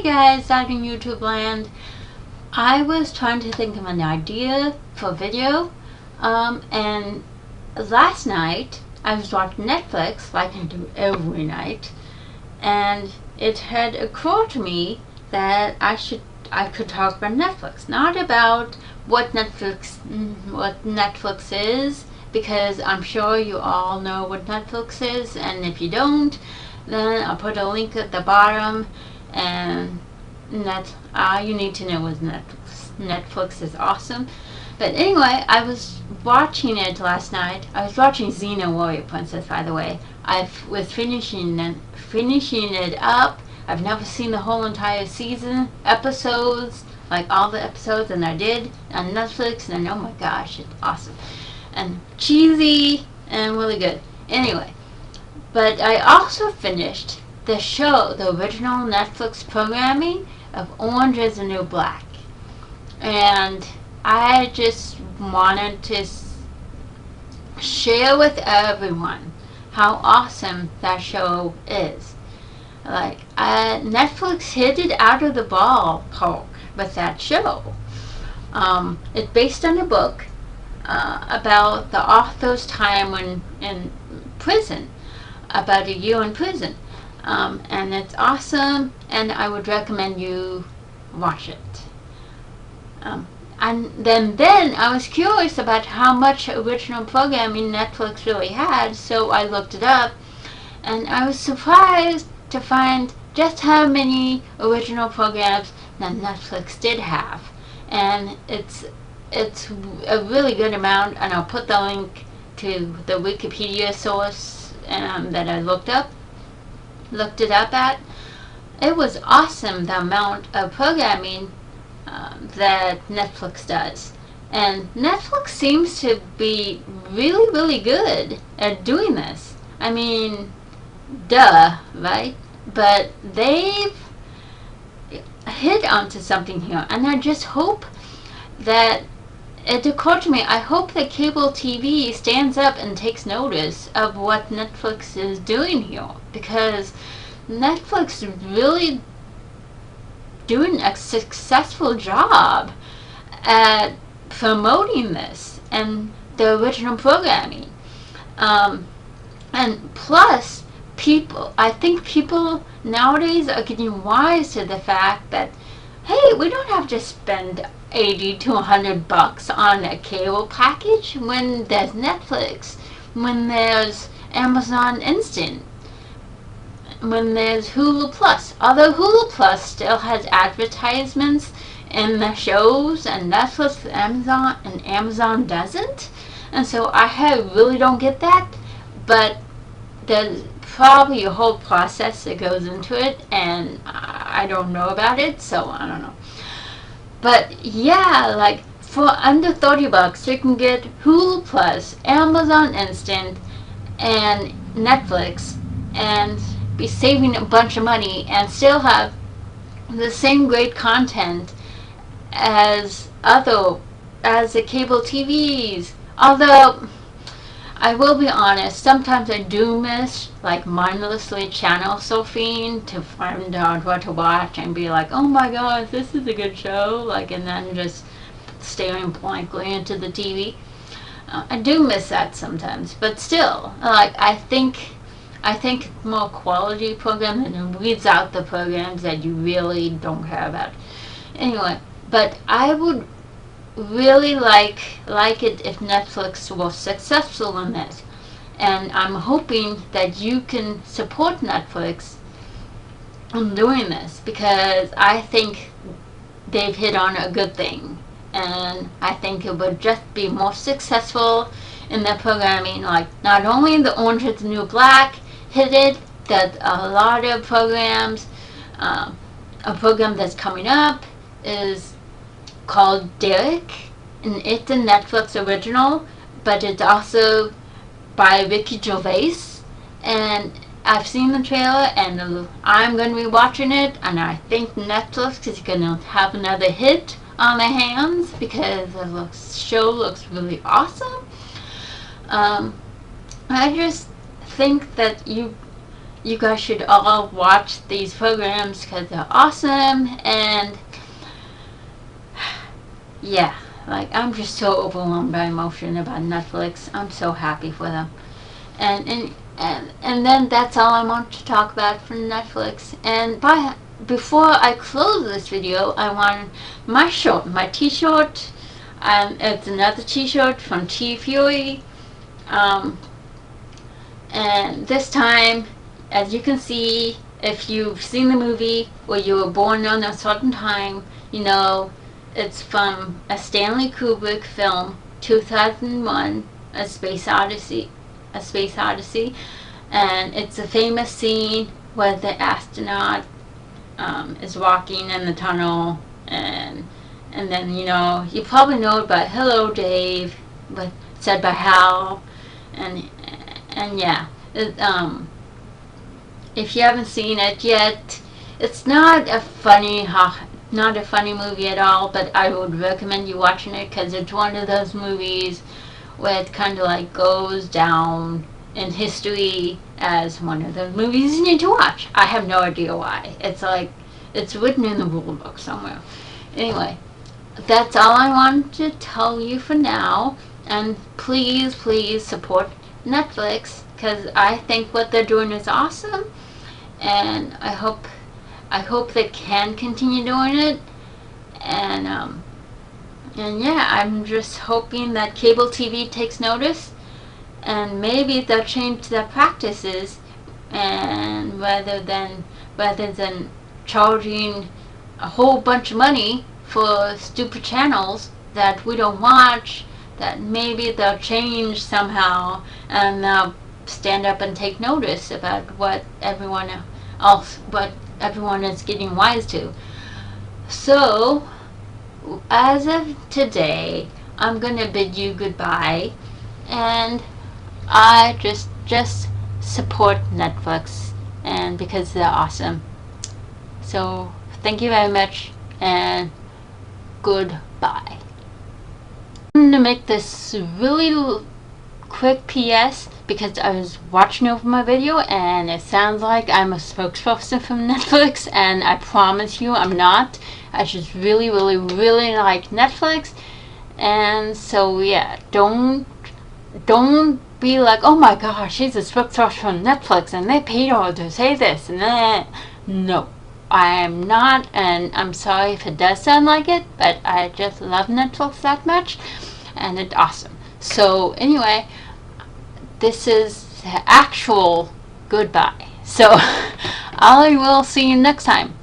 guys out in YouTube land. I was trying to think of an idea for a video, and last night I was watching Netflix, like I do every night, and it had occurred to me that I could talk about Netflix, not about what Netflix is, because I'm sure you all know what Netflix is, and if you don't, then I'll put a link at the bottom, and you need to know what Netflix. Netflix is awesome. But anyway, I was watching it last night. I was watching Xena Warrior Princess, by the way. I was finishing it up. I've never seen the whole entire season, episodes, like all the episodes, and I did on Netflix, and oh my gosh, it's awesome. And cheesy, and really good. Anyway, but I also finished the show, the original Netflix programming of Orange is the New Black. And I just wanted to share with everyone how awesome that show is. Like, Netflix hit it out of the ballpark with that show. It's based on a book about the author's time in prison, about a year in prison. And it's awesome, and I would recommend you watch it. And then I was curious about how much original programming Netflix really had, so I looked it up, and I was surprised to find just how many original programs that Netflix did have. And it's a really good amount, and I'll put the link to the Wikipedia source that I looked it up at. It was awesome, the amount of programming that Netflix does. And Netflix seems to be really, really good at doing this. I mean, duh, right? But they've hit onto something here, and I just hope that it occurred to me, I hope that cable TV stands up and takes notice of what Netflix is doing here, because Netflix is really doing a successful job at promoting this and the original programming. And plus, I think people nowadays are getting wise to the fact that, hey, we don't have to spend $80 to $100 on a cable package when there's Netflix, when there's Amazon Instant, when there's Hulu Plus. Although Hulu Plus still has advertisements in the shows, and Netflix and Amazon doesn't. And so I really don't get that, but there's probably a whole process that goes into it, and I don't know about it, so I don't know. But yeah, like for under $30 you can get Hulu Plus, Amazon Instant, and Netflix, and be saving a bunch of money and still have the same great content as the cable TVs. Although I will be honest, sometimes I do miss like mindlessly channel surfing to find out what to watch and be like, oh my god, this is a good show, like, and then just staring blankly into the TV. I do miss that sometimes, but still, like, I think more quality program and weeds out the programs that you really don't care about. Anyway, but I would really like it if Netflix was successful in this, and I'm hoping that you can support Netflix in doing this, because I think they've hit on a good thing, and I think it would just be more successful in their programming. Like, not only the Orange is the New Black hit it, that a lot of programs, a program that's coming up is called Derek, and it's a Netflix original, but it's also by Ricky Gervais, and I've seen the trailer, and I'm going to be watching it, and I think Netflix is going to have another hit on their hands, because the show looks really awesome. I just think that you you guys should all watch these programs because they're awesome. And yeah, like, I'm just so overwhelmed by emotion about Netflix. I'm so happy for them. And then that's all I want to talk about for Netflix. And before I close this video, I want my t-shirt. It's another t-shirt from T Fury. And this time, as you can see, if you've seen the movie or you were born on a certain time, you know it's from a Stanley Kubrick film, 2001, A Space Odyssey. And it's a famous scene where the astronaut is walking in the tunnel, and then, you know, you probably know it by "Hello, Dave," but said by Hal, and yeah, if you haven't seen it yet, it's not a funny movie at all, but I would recommend you watching it because it's one of those movies where it kind of like goes down in history as one of the movies you need to watch. I have no idea why. It's like it's written in the rule book somewhere. Anyway, that's all I want to tell you for now. And please support Netflix because I think what they're doing is awesome, and I hope they can continue doing it. And yeah, I'm just hoping that cable TV takes notice, and maybe they'll change their practices, and rather than charging a whole bunch of money for stupid channels that we don't watch, that maybe they'll change somehow, and they'll stand up and take notice about what everyone is getting wise to. So, as of today, I'm gonna bid you goodbye, and I just support Netflix, and because they're awesome. So, thank you very much, and goodbye. I'm gonna make this really quick PS because I was watching over my video and it sounds like I'm a spokesperson from Netflix, and I promise you I'm not. I just really like Netflix. And so yeah, don't be like, oh my gosh, she's a spokesperson from Netflix and they paid her to say this and that. No, I am not, and I'm sorry if it does sound like it, but I just love Netflix that much, and it's awesome. So anyway, this is the actual goodbye. So I will see you next time.